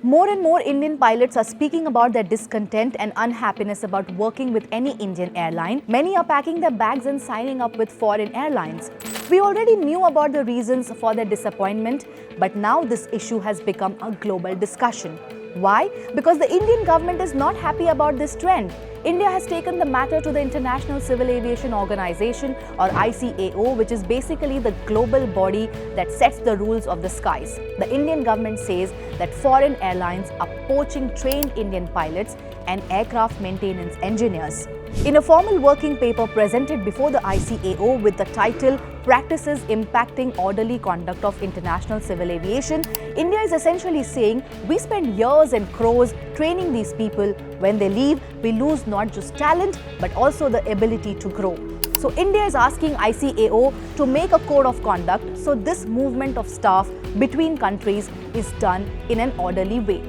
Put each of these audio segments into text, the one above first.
More and more Indian pilots are speaking about their discontent and unhappiness about working with any Indian airline. Many are packing their bags and signing up with foreign airlines. We already knew about the reasons for their disappointment, but now this issue has become a global discussion. Why? Because the Indian government is not happy about this trend. India has taken the matter to the International Civil Aviation Organization, or ICAO, which is basically the global body that sets the rules of the skies. The Indian government says that foreign airlines are poaching trained Indian pilots and aircraft maintenance engineers. In a formal working paper presented before the ICAO with the title Practices Impacting Orderly Conduct of International Civil Aviation, India is essentially saying we spend years and crores training these people. When they leave, we lose not just talent but also the ability to grow. So India is asking ICAO to make a code of conduct so this movement of staff between countries is done in an orderly way.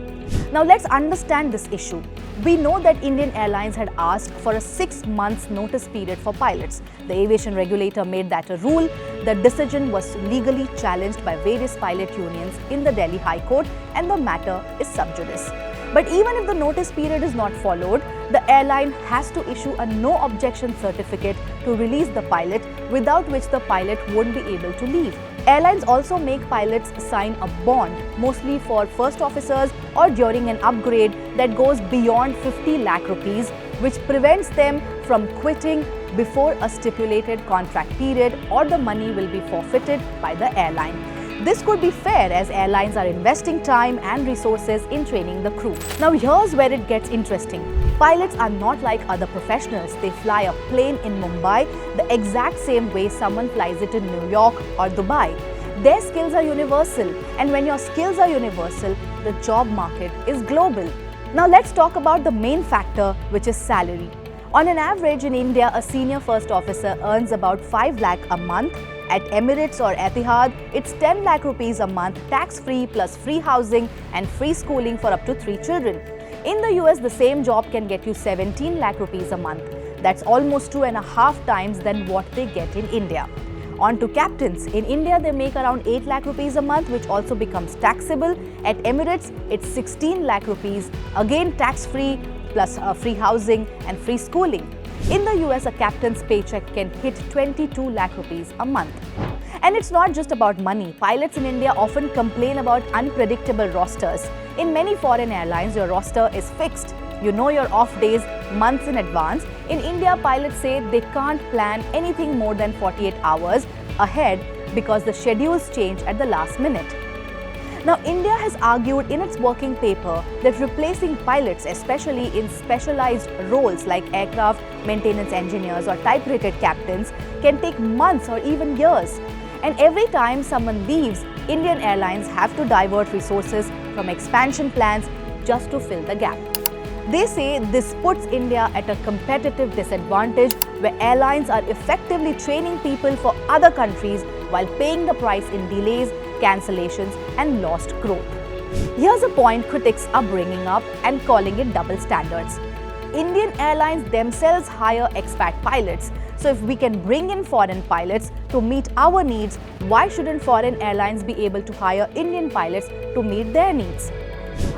Now let's understand this issue. We know that Indian Airlines had asked for a 6 months notice period for pilots. The aviation regulator made that a rule. The decision was legally challenged by various pilot unions in the Delhi High Court, and the matter is sub judice. But even if the notice period is not followed, the airline has to issue a no objection certificate to release the pilot, without which the pilot won't be able to leave. Airlines also make pilots sign a bond, mostly for first officers or during an upgrade that goes beyond 50 lakh rupees, which prevents them from quitting before a stipulated contract period, or the money will be forfeited by the airline. This could be fair as airlines are investing time and resources in training the crew. Now here's where it gets interesting. Pilots are not like other professionals. They fly a plane in Mumbai the exact same way someone flies it in New York or Dubai. Their skills are universal, and when your skills are universal, the job market is global. Now let's talk about the main factor, which is salary. On an average in India, a senior first officer earns about 5 lakh a month. At Emirates or Etihad, it's 10 lakh rupees a month, tax-free plus free housing and free schooling for up to 3 children. In the US, the same job can get you 17 lakh rupees a month. That's almost 2.5 times than what they get in India. On to captains. In India, they make around 8 lakh rupees a month, which also becomes taxable. At Emirates, it's 16 lakh rupees, again tax-free plus free housing and free schooling. In the US, a captain's paycheck can hit 22 lakh rupees a month. And it's not just about money. Pilots in India often complain about unpredictable rosters. In many foreign airlines, your roster is fixed. You know your off days months in advance. In India, pilots say they can't plan anything more than 48 hours ahead because the schedules change at the last minute. Now, India has argued in its working paper that replacing pilots, especially in specialized roles like aircraft maintenance engineers or type-rated captains, can take months or even years. And every time someone leaves, Indian Airlines have to divert resources from expansion plans just to fill the gap. They say this puts India at a competitive disadvantage, where airlines are effectively training people for other countries while paying the price in delays, cancellations and lost growth. Here's a point critics are bringing up and calling it double standards. Indian airlines themselves hire expat pilots. So if we can bring in foreign pilots to meet our needs, why shouldn't foreign airlines be able to hire Indian pilots to meet their needs?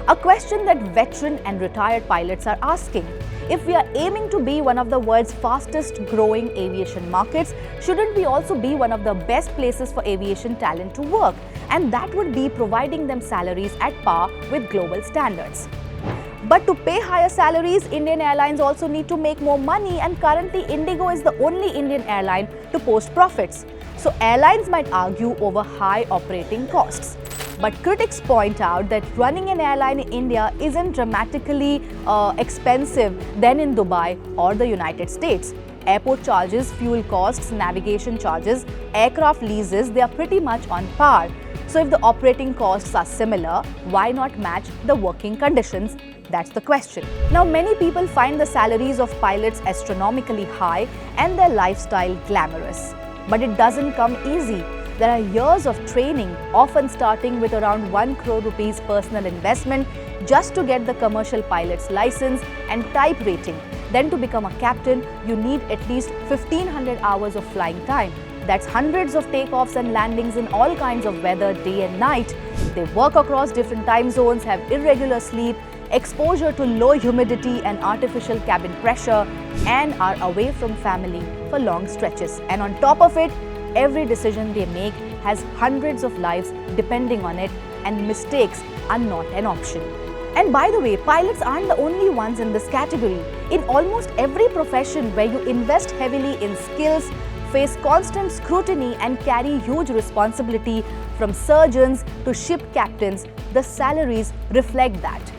A question that veteran and retired pilots are asking. If we are aiming to be one of the world's fastest growing aviation markets, shouldn't we also be one of the best places for aviation talent to work? And that would be providing them salaries at par with global standards. But to pay higher salaries, Indian airlines also need to make more money, and currently Indigo is the only Indian airline to post profits. So airlines might argue over high operating costs. But critics point out that running an airline in India isn't dramatically expensive than in Dubai or the United States. Airport charges, fuel costs, navigation charges, aircraft leases, they are pretty much on par. So if the operating costs are similar, why not match the working conditions? That's the question. Now, many people find the salaries of pilots astronomically high and their lifestyle glamorous. But it doesn't come easy. There are years of training, often starting with around 1 crore rupees personal investment just to get the commercial pilot's license and type rating. Then to become a captain, you need at least 1500 hours of flying time. That's hundreds of takeoffs and landings in all kinds of weather, day and night. They work across different time zones, have irregular sleep, exposure to low humidity and artificial cabin pressure, and are away from family for long stretches. And on top of it, every decision they make has hundreds of lives depending on it, and mistakes are not an option. And by the way, pilots aren't the only ones in this category. In almost every profession where you invest heavily in skills, face constant scrutiny and carry huge responsibility, from surgeons to ship captains, the salaries reflect that.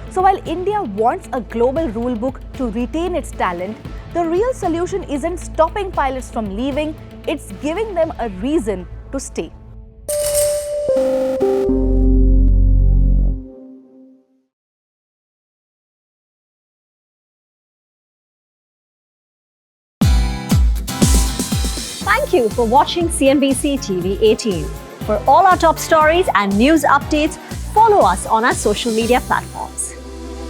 So while India wants a global rule book to retain its talent, the real solution isn't stopping pilots from leaving, it's giving them a reason to stay. Thank you for watching CNBC TV 18. For all our top stories and news updates, follow us on our social media platforms.